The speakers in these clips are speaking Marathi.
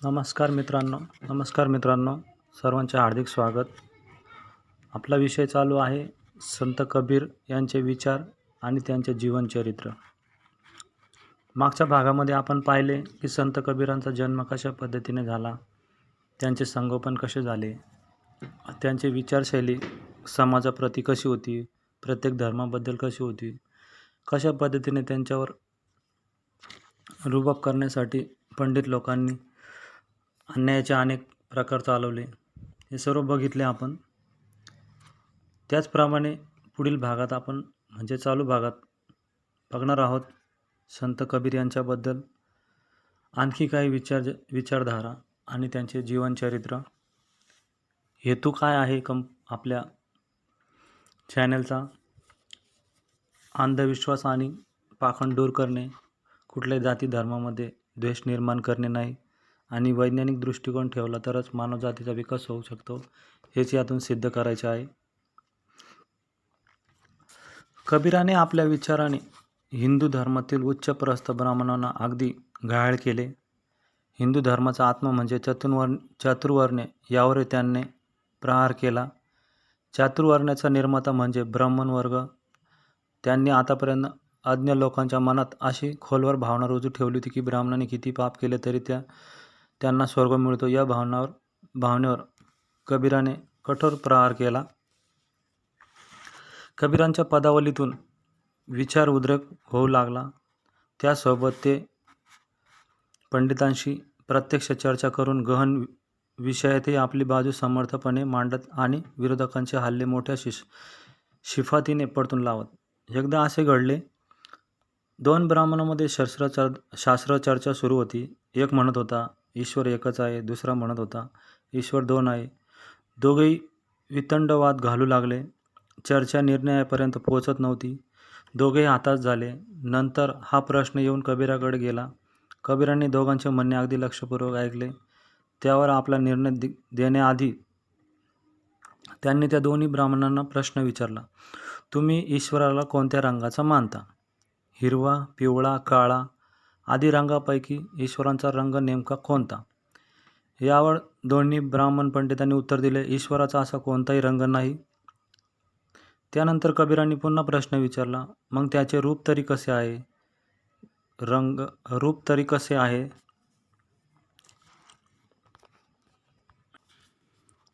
नमस्कार मित्रांनो, सर्वांचे हार्दिक स्वागत. आपला विषय चालू आहे संत कबीर यांचे विचार आणि त्यांचे जीवनचरित्र. मागच्या भागामध्ये आपण पाहिले की संत कबीरांचा जन्म कशा पद्धतीने झाला, त्यांचे संगोपन कसे झाले, त्यांची विचारशैली समाजाप्रती कशी होती, प्रत्येक धर्माबद्दल कशी होती, कशा पद्धतीने त्यांच्यावर रुबाब करण्यासाठी पंडित लोकांनी अन्यायाचे अनेक प्रकार चालवले, हे सर्व बघितले आपण. त्याचप्रमाणे पुढील भागात आपण म्हणजे चालू भागात बघणार आहोत संत कबीर यांच्याबद्दल आणखी काही विचारधारा आणि त्यांचे जीवनचरित्र. हेतू काय आहे आपल्या चॅनलचा? अंधविश्वास आणि पाखंड दूर करणे, कुठल्याही जाती धर्मामध्ये द्वेष निर्माण करणे नाही आणि वैज्ञानिक दृष्टिकोन ठेवला तरच मानवजातीचा विकास होऊ शकतो, हेच यातून सिद्ध करायचे आहे. कबीराने आपल्या विचाराने हिंदू धर्मातील उच्चप्रस्थ ब्राह्मणांना अगदी घायाळ केले. हिंदू धर्माचा आत्मा म्हणजे चातुर्वर्ण्य यावर त्यांनी प्रहार केला. चातुर्वर्ण्याचा निर्माता म्हणजे ब्राह्मण वर्ग. त्यांनी आतापर्यंत अज्ञ लोकांच्या मनात अशी खोलवर भावना रुजू ठेवली होती की ब्राह्मणाने किती पाप केले तरी त्यांना स्वर्ग मिळतो. या भावनेवर कबीराने कठोर प्रहार केला. कबीरांच्या पदावलीतून विचार उद्रेक होऊ लागला. त्यासोबत ते पंडितांशी प्रत्यक्ष चर्चा करून गहन विषयातही आपली बाजू समर्थपणे मांडत आणि विरोधकांचे हल्ले मोठ्या शिफातीने परतून लावत. एकदा असे घडले, दोन ब्राह्मणांमध्ये शास्त्रचर्चा सुरू होती. एक म्हणत होता ईश्वर एकच आहे, दुसरा म्हणत होता ईश्वर दोन आहे. दोघेही वितंडवाद घालू लागले. चर्चा निर्णयापर्यंत पोहोचत नव्हती. दोघेही हताश झाले. नंतर हा प्रश्न येऊन कबीराकडे गेला. कबीरांनी दोघांचे म्हणणे अगदी लक्षपूर्वक ऐकले. त्यावर आपला निर्णय देण्याआधी त्यांनी त्या दोन्ही ब्राह्मणांना प्रश्न विचारला, तुम्ही ईश्वराला कोणत्या रंगाचा मानता? हिरवा, पिवळा, काळा आदी रंगापैकी ईश्वरांचा रंग नेमका कोणता? यावर दोन्ही ब्राह्मण पंडितांनी उत्तर दिले, ईश्वराचा असा कोणताही रंग नाही. त्यानंतर कबीरांनी पुन्हा प्रश्न विचारला, मग त्याचे रूप तरी कसे आहे? रूप तरी कसे आहे?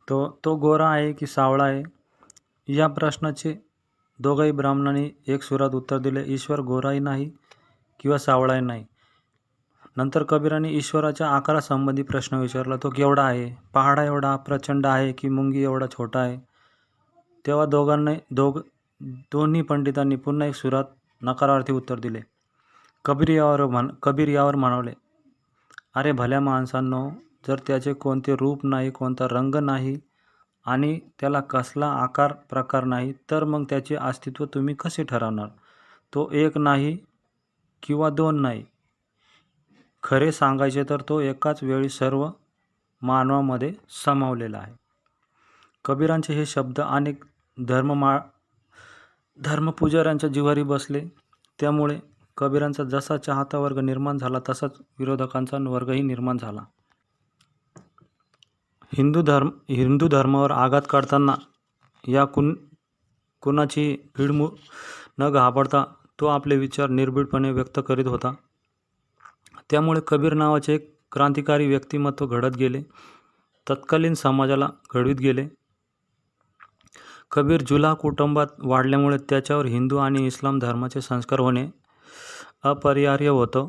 तो गोरा आहे की सावळा आहे? या प्रश्नाचे दोघाही ब्राह्मणांनी एक सुरात उत्तर दिले, ईश्वर गोराही नाही किंवा सावळाही नाही. नंतर कबीरांनी ईश्वराच्या आकारासंबंधी प्रश्न विचारला, तो केवढा आहे? पहाडा एवढा प्रचंड आहे की मुंगी एवढा छोटा आहे? तेव्हा दोन्ही पंडितांनी पुन्हा एक सुरात नकारार्थी उत्तर दिले. कबीर यावर म्हणाले, अरे भल्या माणसांनो, जर त्याचे कोणते रूप नाही, कोणता रंग नाही आणि त्याला कसला आकार प्रकार नाही, तर मग त्याचे अस्तित्व तुम्ही कसे ठरवणार? तो एक नाही किंवा दोन नाही. खरे सांगायचे तर तो एकाच वेळी सर्व मानवामध्ये सामावलेला आहे. कबीरांचे हे शब्द अनेक धर्मपुजाऱ्यांच्या जिव्हारी बसले. त्यामुळे कबीरांचा जसा चाहता वर्ग निर्माण झाला तसाच विरोधकांचा वर्गही निर्माण झाला. हिंदू धर्मावर आघात काढताना या कुणाची भीड न घाबरता तो आपले विचार निर्भीडपणे व्यक्त करीत होता. त्यामुळे कबीर नावाचे एक क्रांतिकारी व्यक्तिमत्व घडत गेले, तत्कालीन समाजाला घडवीत गेले. कबीर जुलाह कुटुंबात वाढल्यामुळे त्याच्यावर हिंदू आणि इस्लाम धर्माचे संस्कार होणे अपरिहार्य होतं.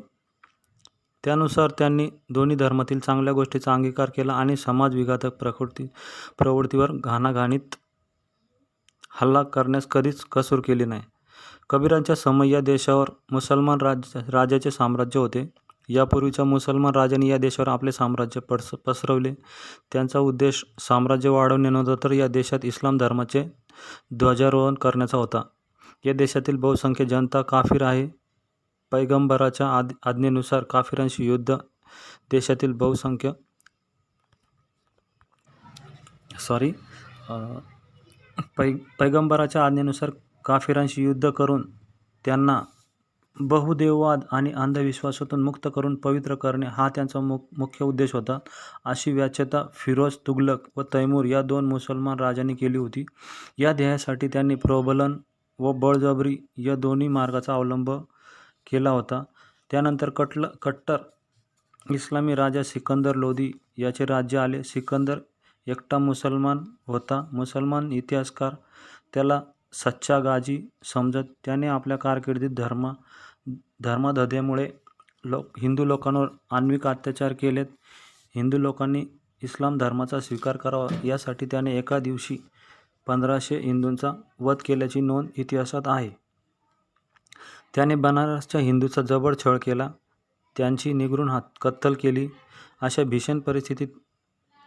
त्यानुसार त्यांनी दोन्ही धर्मातील चांगल्या गोष्टीचा अंगीकार केला आणि समाजविघातक प्रवृत्तीवर घाणाघाणीत हल्ला करण्यास कधीच कसूर केली नाही. कबीरांच्या समय या देशावर मुसलमान राजाचे साम्राज्य होते. यापूर्वीच्या मुसलमान राजांनी या देशावर आपले साम्राज्य पसरवले. त्यांचा उद्देश साम्राज्य वाढवणे नव्हता, तर या देशात इस्लाम धर्माचे ध्वजारोहण करण्याचा होता. या देशातील बहुसंख्य जनता काफिर आहे. पैगंबराच्या आज्ञेनुसार काफिरांशी युद्ध देशातील पैगंबराच्या आज्ञेनुसार काफिरांशी युद्ध करून त्यांना बहुदेववाद आणि अंधविश्वासातून मुक्त करून पवित्र करणे हा त्यांचा मुख्य उद्देश होता, अशी व्याख्या फिरोज तुघलक व तैमूर या 2 मुसलमान राजांनी केली होती. या ध्येयासाठी त्यांनी प्रबलन व बळजबरी या दोन्ही मार्गाचा अवलंब केला होता. त्यानंतर कट्टर इस्लामी राजा सिकंदर लोदी याचे राज्य आले. सिकंदर एकटा मुसलमान होता. मुसलमान इतिहासकार त्याला सच्चा गाजी समजत. त्याने आपल्या कारकिर्दीत धर्माधधेमुळे हिंदू लोकांवर आण्विक अत्याचार केलेत. हिंदू लोकांनी इस्लाम धर्माचा स्वीकार करावा यासाठी त्याने एका दिवशी 1500 हिंदूंचा वध केल्याची नोंद इतिहासात आहे. त्याने बनारसच्या हिंदूंचा जबर छळ केला, त्यांची निगरून कत्तल केली. अशा भीषण परिस्थितीत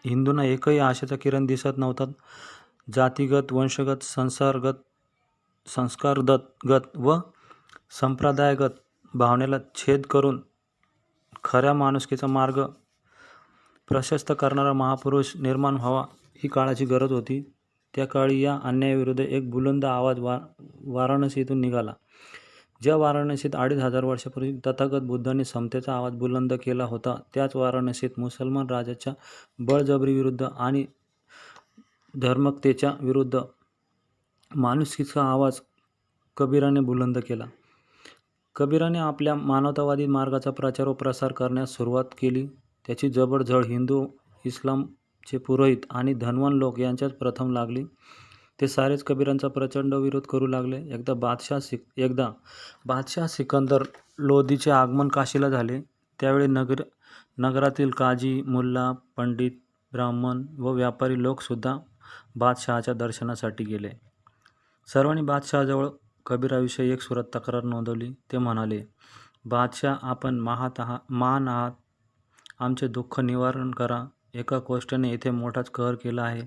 हिंदूंना एकही आशेचा किरण दिसत नव्हता. जातीगत, वंशगत, संस्कारगत व संप्रदायगत भावनेला छेद करून खऱ्या माणुसकीचा मार्ग प्रशस्त करणारा महापुरुष निर्माण व्हावा ही काळाची गरज होती. त्या काळी या अन्यायाविरुद्ध एक बुलंद आवाज वाराणसीतून निघाला. ज्या वाराणसीत 2500 वर्षापूर्वी तथागत बुद्धांनी समतेचा आवाज बुलंद केला होता, त्याच वाराणसीत मुसलमान राजाच्या बळजबरीविरुद्ध आणि धर्मकतेच्या विरुद्ध माणुसकीचा आवाज कबीराने बुलंद केला. कबीराने आपल्या मानवतावादी मार्गाचा प्रचार व प्रसार करण्यास सुरुवात केली. त्याची जबर झळ हिंदू, इस्लामचे पुरोहित आणि धनवान लोक यांच्यात प्रथम लागली. ते सारेच कबीरांचा प्रचंड विरोध करू लागले. एकदा बादशाह सिकंदर लोदीचे आगमन काशीला झाले. त्यावेळी नगरातील काजी, मुल्ला, पंडित, ब्राह्मण व व्यापारी लोकसुद्धा बादशहाच्या दर्शनासाठी गेले. सर्वांनी बादशहाजवळ कबीराविषयी एक सुरात तक्रार नोंदवली. ते म्हणाले, बादशाह, आपण महान आहात, आमचे दुःख निवारण करा. एका कोष्ट्याने येथे मोठाच कहर केला आहे.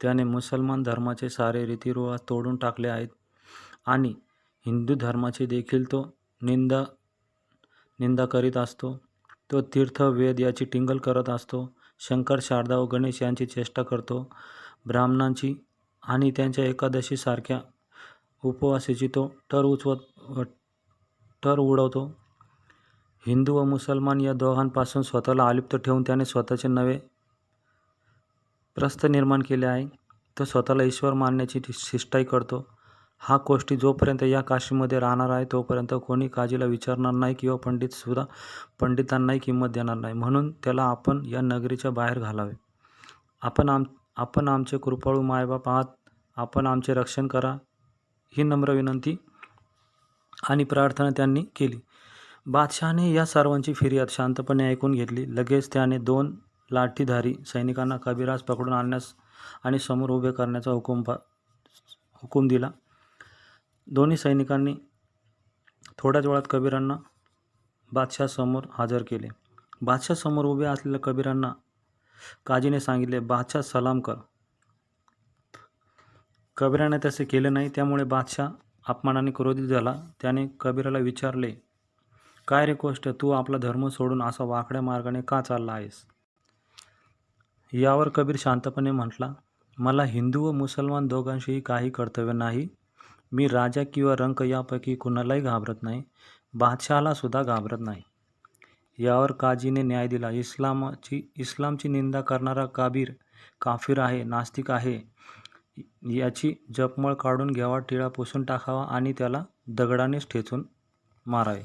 त्याने मुसलमान धर्माचे सारे रीतिरिवाज तोडून टाकले आहेत आणि हिंदू धर्माची देखील तो निंदा करीत असतो. तो तीर्थ, वेद याची टिंगल करत असतो. शंकर, शारदा व गणेश यांची चेष्टा करतो. ब्राह्मणांची आणि त्यांच्या एकादशी सारख्या उपवासाची तो टर उडवतो. हिंदू व मुसलमान या दोघांपासून स्वतःला अलिप्त ठेवून त्याने स्वतःचे नवे प्रस्थ निर्माण केले आहे. तो स्वतःला ईश्वर मानण्याची शिष्टाई करतो. हा कोष्टी जोपर्यंत या काशीमध्ये राहणार आहे तोपर्यंत कोणी काजीला विचारणार नाही किंवा पंडितांनाही किंमत देणार नाही. म्हणून त्याला आपण या नगरीच्या बाहेर घालावे. आपण आमचे कृपाळू मायबाप आहात. आपण आमचे रक्षण करा. ही नम्र विनंती आणि प्रार्थना त्यांनी केली. बादशहाने या सर्वांची फिर्याद शांतपणे ऐकून घेतली. लगेच त्याने 2 लाठीधारी सैनिकांना कबीरास पकडून आणण्यास आणि समोर उभे करण्याचा हुकूम दिला. दोन्ही सैनिकांनी थोड्याच वेळात कबीरांना बादशहासमोर हजर केले. बादशहासमोर उभे असलेल्या कबीरांना काजीने सांगितले, बादशाह सलाम कर. कबीराने तसे केले नाही. त्यामुळे बादशाह अपमानाने क्रोधित झाला. त्याने कबीराला विचारले, काय रे कोष्ट, तू आपला धर्म सोडून असा वाकड्या मार्गाने का चालला आहेस? यावर कबीर शांतपणे म्हटला, मला हिंदू व मुसलमान दोघांशीही काही कर्तव्य नाही. मी राजा किंवा रंक यापैकी कुणालाही घाबरत नाही. बादशहाला सुद्धा घाबरत नाही. यावर काजीने न्याय दिला. इस्लामची निंदा करणारा काफिर आहे, नास्तिक आहे. याची जपमळ काढून घ्यावा, टिळा पुसून टाकावा आणि त्याला दगडानेच ठेचून मारावे.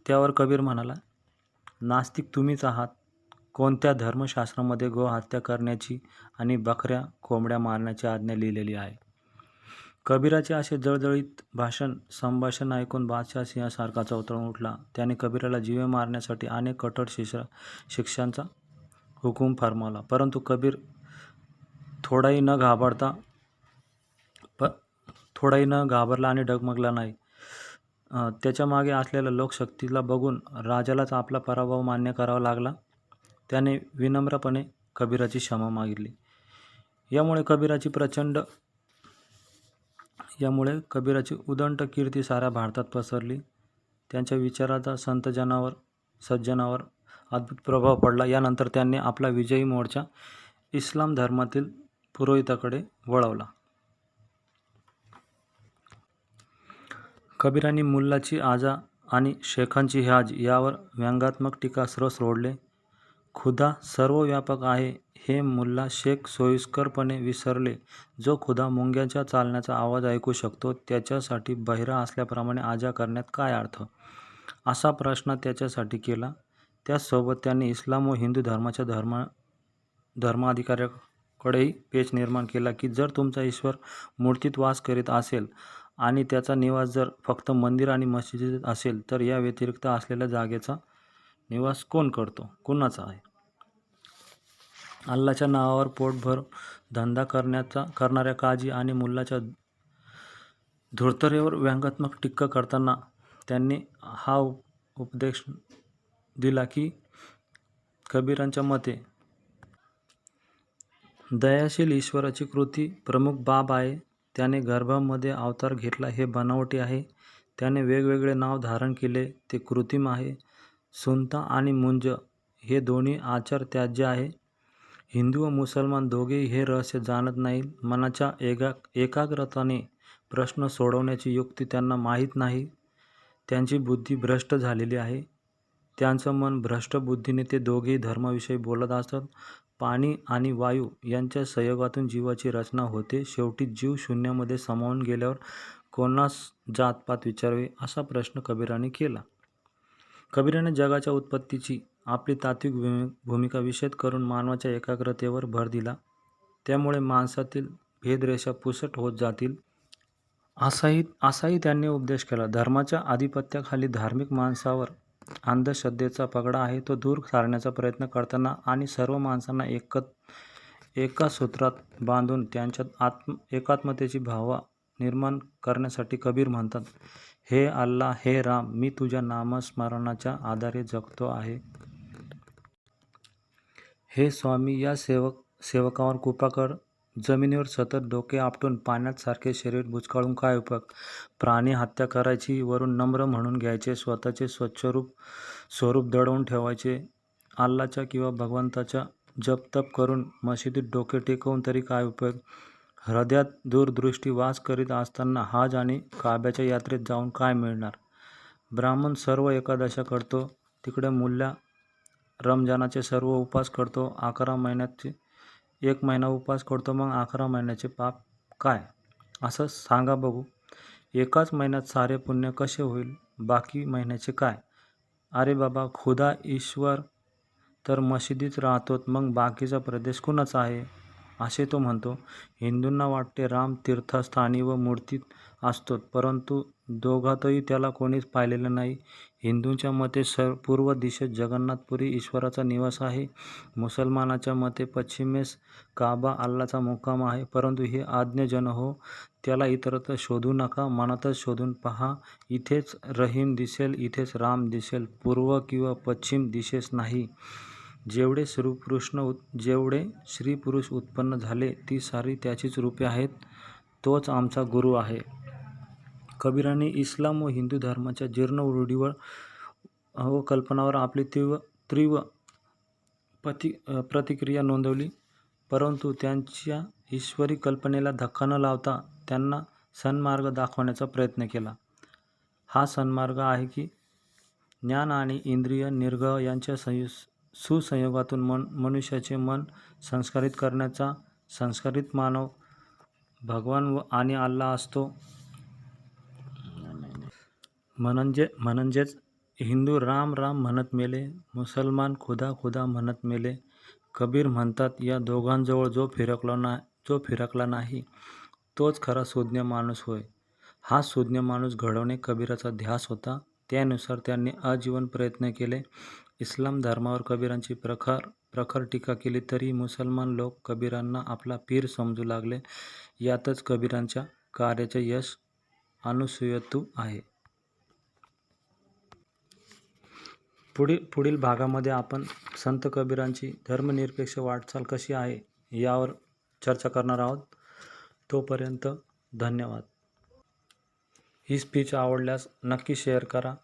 त्यावर कबीर म्हणाला, नास्तिक तुम्हीच आहात. कोणत्या धर्मशास्त्रामध्ये गोहत्या करण्याची आणि बकऱ्या कोंबड्या मारण्याची आज्ञा लिहिलेली आहे? कबीराचे असे जळजळीत संभाषण ऐकून बादशाह सिंहासारखा चवतळून उठला. त्याने कबीराला जीवे मारण्यासाठी अनेक कठोर शिक्षांचा हुकूम फर्मावला. परंतु कबीर थोडाही न घाबरला आणि डगमगला नाही. त्याच्या मागे असलेल्या लोकशक्तीला बघून राजालाच आपला पराभव मान्य करावा लागला. त्याने विनम्रपणे कबीराची क्षमा मागितली. यामुळे कबीराची उदंड कीर्ती साऱ्या भारतात पसरली. त्यांच्या विचाराचा सज्जनावर अद्भुत प्रभाव पडला. यानंतर त्यांनी आपला विजयी मोर्चा इस्लाम धर्मातील पुरोहिताकडे वळवला. कबीरांनी मुल्लाची आजा आणि शेखांची ह्याज यावर व्यंगात्मक टीकास्त्र सोडले. खुदा सर्वव्यापक आहे हे मुल्ला शेख सोयीस्करपणे विसरले. जो खुदा मुंग्यांच्या चालण्याचा आवाज ऐकू शकतो त्याच्यासाठी बहिरा असल्याप्रमाणे आजा करण्यात काय अर्थ, असा प्रश्न त्याच्यासाठी केला. त्याचसोबत त्यांनी इस्लाम व हिंदू धर्माच्या धर्माधिकाऱ्याकडेही पेच निर्माण केला की जर तुमचा ईश्वर मूर्तीत वास करीत असेल आणि त्याचा निवास जर फक्त मंदिर आणि मशिदीत असेल तर या व्यतिरिक्त असलेल्या जागेचा निवास कोण करतो, कुणाचा आहे? अल्लाच्या नावावर पोटभर धंदा करणाऱ्या काजी आणि मुल्लाच्या धूर्ततेवर व्यंगात्मक टीका करताना त्यांनी हा उपदेश दिला की कबीरांच्या मते दयाशील ईश्वराची कृती प्रमुख बाब आहे. त्याने गर्भामध्ये अवतार घेतला हे बनावटी आहे. त्याने वेगवेगळे नाव धारण केले ते कृत्रिम आहे. सुनता आणि मुंज हे दोन्ही आचार त्याज्य आहे. हिंदू व मुसलमान दोघेही हे रहस्य जाणत नाहीत. मनाच्या एकाग्रताने प्रश्न सोडवण्याची युक्ती त्यांना माहीत नाही. त्यांची बुद्धी भ्रष्ट झालेली आहे. त्यांचं मन भ्रष्ट बुद्धीने ते दोघेही धर्माविषयी बोलत असतात. पाणी आणि वायू यांच्या संयोगातून जीवाची रचना होते. शेवटी जीव शून्यामध्ये समावून गेल्यावर कोणास जातपात विचारावे, असा प्रश्न कबीरांनी केला. कबीराने जगाच्या उत्पत्तीची आपली तात्विक भूमिका विशद करून मानवाच्या एकाग्रतेवर भर दिला. त्यामुळे माणसातील भेदरेषा पुसट होत जातील, असाही त्यांनी उपदेश केला. धर्माच्या आधिपत्याखाली धार्मिक माणसावर अंधश्रद्धेचा पगडा आहे. तो दूर सारण्याचा प्रयत्न करताना आणि सर्व माणसांना एका सूत्रात बांधून त्यांच्यात एकात्मतेची भावना निर्माण करण्यासाठी कबीर म्हणतात, हे अल्ला, हे राम, मी तुझ्या नामस्मरणाच्या आधारे जगतो आहे. हे स्वामी, या सेवकावर कृपा कर. जमिनीवर सतत डोके आपटून पाण्यात सारखे शरीर बुचकाळून काय उपयोग? प्राणी हत्या करायची, वरून नम्र म्हणून घ्यायचे, स्वतःचे स्वरूप दडवून ठेवायचे. अल्लाच्या किंवा भगवंताच्या जपतप करून मशिदीत डोके टेकवून तरी काय उपयोग? हृदयात दूरदृष्टी वास करीत असताना हज आणि काब्याच्या यात्रेत जाऊन काय मिळणार? ब्राह्मण सर्व एकादशा करतो, तिकडे मुल्ला रमजानाचे सर्व उपास करतो. 11 महिन्याचे 1 महिना उपास करतो, मग 11 महिन्याचे पाप काय? असं सांगा बघू. एकाच महिन्यात सारे पुण्य कसे होईल? बाकी महिन्याचे काय? अरे बाबा, खुदा ईश्वर तर मशिदीत राहतोत, मग बाकीचा प्रदेश कुणाचा आहे, असे तो म्हणतो. हिंदूंना वाटते राम तीर्थस्थानी व मूर्तीत असतो, परंतु दोघातही त्याला कोणीच पाहिलेलं नाही. हिंदूंच्या मते पूर्व दिशेस जगन्नाथपुरी ईश्वराचा निवास आहे. मुसलमानाच्या मते पश्चिमेस काबा अल्लाचा मुक्काम आहे. परंतु हे आज्ञजन हो, त्याला इतरत्र शोधू नका, मनातच शोधून पहा. इथेच रहीम दिसेल, इथेच राम दिसेल, पूर्व किंवा पश्चिम दिशेस नाही. जेवढे स्त्री पुरुष उत्पन्न झाले ती सारी त्याचीच रूपे आहेत. तोच आमचा गुरु आहे. कबीरांनी इस्लाम व हिंदू धर्माच्या जीर्ण रूढीवर व कल्पनावर आपली तीव्र प्रतिक्रिया नोंदवली, परंतु त्यांच्या ईश्वरी कल्पनेला धक्का न लावता त्यांना सन्मार्ग दाखवण्याचा प्रयत्न केला. हा सन्मार्ग आहे की ज्ञान आणि इंद्रिय निग्रह यांच्या सुसंयोगातून मनुष्याचे मन संस्कारित करण्याचा. संस्कारित मानव भगवान आणि अल्ला असतो. म्हणजेच हिंदू राम राम म्हणत मेले, मुसलमान खुदा खुदा म्हणत मेले. कबीर म्हणतात, या दोघांजवळ जो फिरकला नाही तोच खरा सुज्ञ माणूस होय. हा सुज्ञ माणूस घडवणे कबीराचा ध्यास होता. त्यानुसार त्यांनी आजीवन प्रयत्न केले. इस्लाम धर्मावर कबीरांची प्रखर टीका केली तरी मुसलमान लोक कबीरांना आपला पीर समजू लागले. यातच कबीरांच्या कार्याचे यश अनुस्यूयतू आहे. पुढील भागामध्ये आपण संत कबीरांची धर्मनिरपेक्ष वाटचाल कशी आहे यावर चर्चा करणार आहोत. तोपर्यंत धन्यवाद. ही स्पीच आवडल्यास नक्की शेअर करा.